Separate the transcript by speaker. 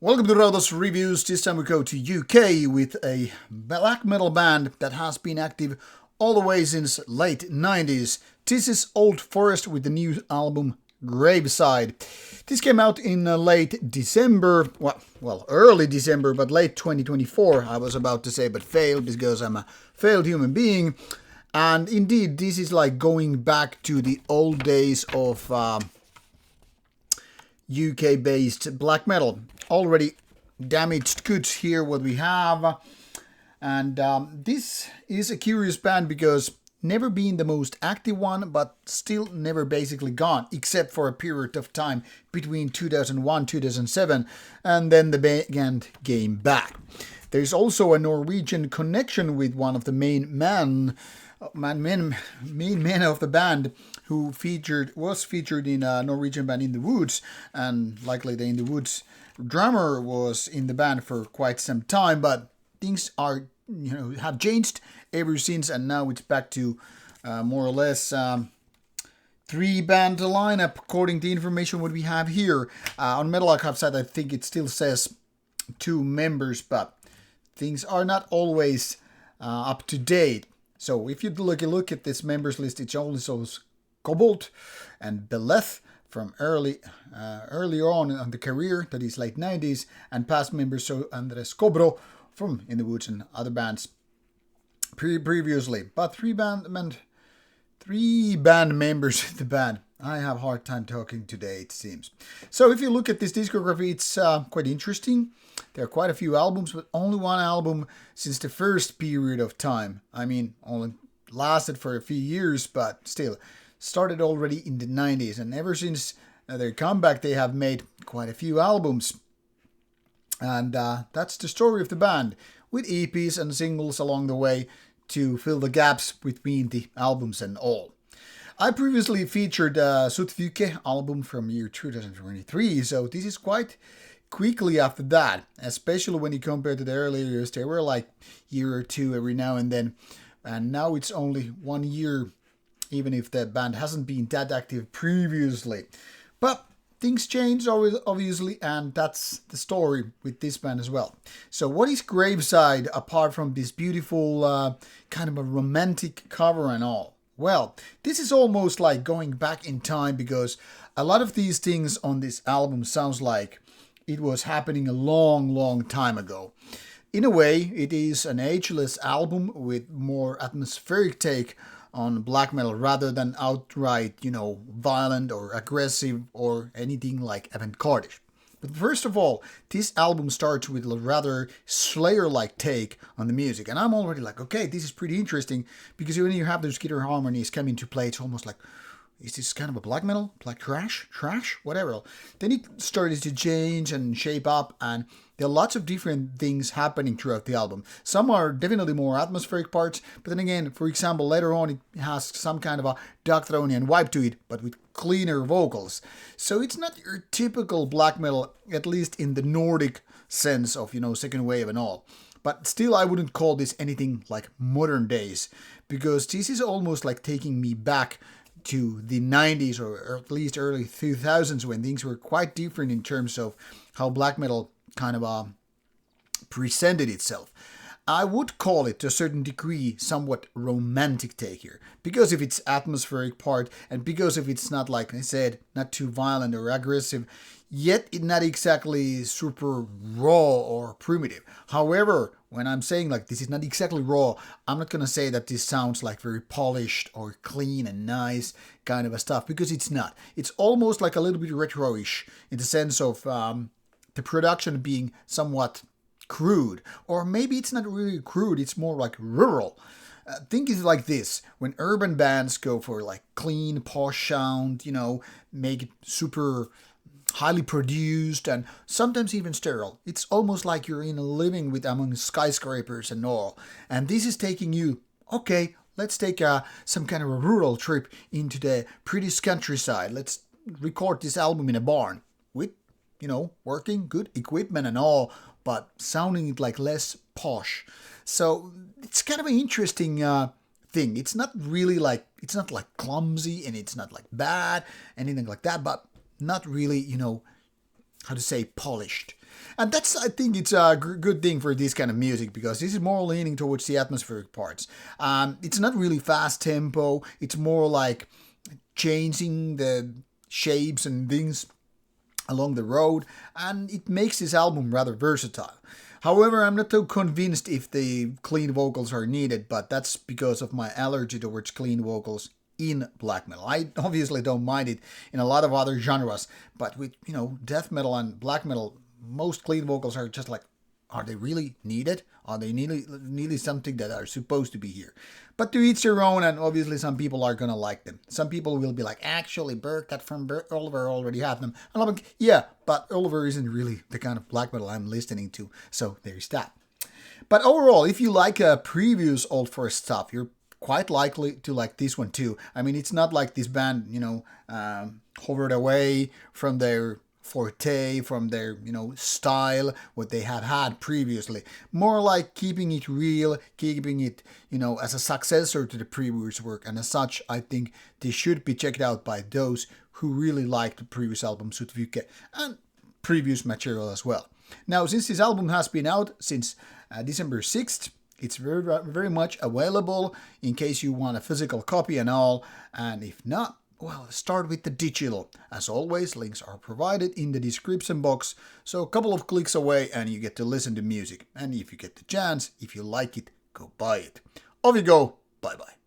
Speaker 1: Welcome to Rauta's Reviews. This time we go to UK with a black metal band that has been active all the way since late 90s. This is Old Forest with the new album Graveside. This came out in late December, well, early December, but late 2024, I was about to say, but failed because I'm a failed human being. And indeed, this is like going back to the old days of UK-based black metal. Already damaged goods here, what we have. And this is a curious band because never been the most active one, but still never basically gone, except for a period of time between 2001 2007, and then the band came back. There's also a Norwegian connection with one of the main men of the band, who was featured in a Norwegian band In the Woods, and likely the In the Woods drummer was in the band for quite some time, but things are have changed ever since, and now it's back to more or less 3-band lineup according to the information what we have here. On Metal Archive site, I think it still says 2 members, but things are not always up to date. So if you look at this members list, it only shows Cobalt and Beleth from earlier on in the career, that is late 90s, and past members so Andres Cobro from In the Woods and other bands previously. But 3-band members in the band. I have a hard time talking today, it seems. So if you look at this discography, it's quite interesting. There are quite a few albums, but only one album since the first period of time. I mean, only lasted for a few years, but still started already in the 90s. And ever since their comeback, they have made quite a few albums. And that's the story of the band, with EPs and singles along the way to fill the gaps between the albums and all. I previously featured Sutvyke album from year 2023, so this is quite quickly after that, especially when you compare to the earlier years. They were like year or two every now and then, and now it's only 1 year, even if the band hasn't been that active previously. But things change obviously, and that's the story with this band as well. So what is Graveside apart from this beautiful kind of a romantic cover and all? Well, this is almost like going back in time, because a lot of these things on this album sounds like it was happening a long time ago. In a way, it is an ageless album with more atmospheric take on black metal rather than outright, violent or aggressive or anything like avant-garde-ish. But first of all, this album starts with a rather Slayer-like take on the music. And I'm already like, okay, this is pretty interesting, because when you have those guitar harmonies come into play, it's almost like, is this kind of a black metal? Black trash, whatever. Then it started to change and shape up, and there are lots of different things happening throughout the album. Some are definitely more atmospheric parts, but then again, for example, later on it has some kind of a Darkthronian vibe to it, but with cleaner vocals. So it's not your typical black metal, at least in the Nordic sense of, second wave and all. But still, I wouldn't call this anything like modern days, because this is almost like taking me back to the 90s or at least early 2000s, when things were quite different in terms of how black metal kind of presented itself. I would call it to a certain degree somewhat romantic take here, because of its atmospheric part, and because of it's not, like I said, not too violent or aggressive, yet it's not exactly super raw or primitive. However, when I'm saying like this is not exactly raw, I'm not gonna say that this sounds like very polished or clean and nice kind of a stuff, because it's not. It's almost like a little bit retro-ish in the sense of the production being somewhat crude, or maybe it's not really crude, it's more like rural. Think is like this: when urban bands go for like clean, posh sound, make it super highly produced and sometimes even sterile. It's almost like you're living among skyscrapers and all. And this is taking you, okay, let's take some kind of a rural trip into the prettiest countryside. Let's record this album in a barn with, working good equipment and all, but sounding like less posh. So it's kind of an interesting thing. It's not really like, it's not like clumsy, and it's not like bad, anything like that, but not really, how to say, polished. And that's, I think, it's a good thing for this kind of music, because this is more leaning towards the atmospheric parts. It's not really fast tempo. It's more like changing the shapes and things along the road, and it makes this album rather versatile. However, I'm not so convinced if the clean vocals are needed, but that's because of my allergy towards clean vocals in black metal. I obviously don't mind it in a lot of other genres, but with, death metal and black metal, most clean vocals are just like, are they really needed? Are they nearly something that are supposed to be here? But to each their own, and obviously some people are gonna like them. Some people will be like, actually, Burkat from Oliver already had them. And I'm like, yeah, but Oliver isn't really the kind of black metal I'm listening to, so there's that. But overall, if you like previous Old Forest stuff, you're quite likely to like this one too. I mean, it's not like this band, hovered away from their forte, from their, style, what they have had previously. More like keeping it real, keeping it, as a successor to the previous work. And as such, I think they should be checked out by those who really liked the previous album, Sutvyke, and previous material as well. Now, since this album has been out since December 6th, it's very, very much available in case you want a physical copy and all. And if not, well, start with the digital. As always, links are provided in the description box, so a couple of clicks away and you get to listen to music. And if you get the chance, if you like it, go buy it. Off you go. Bye bye.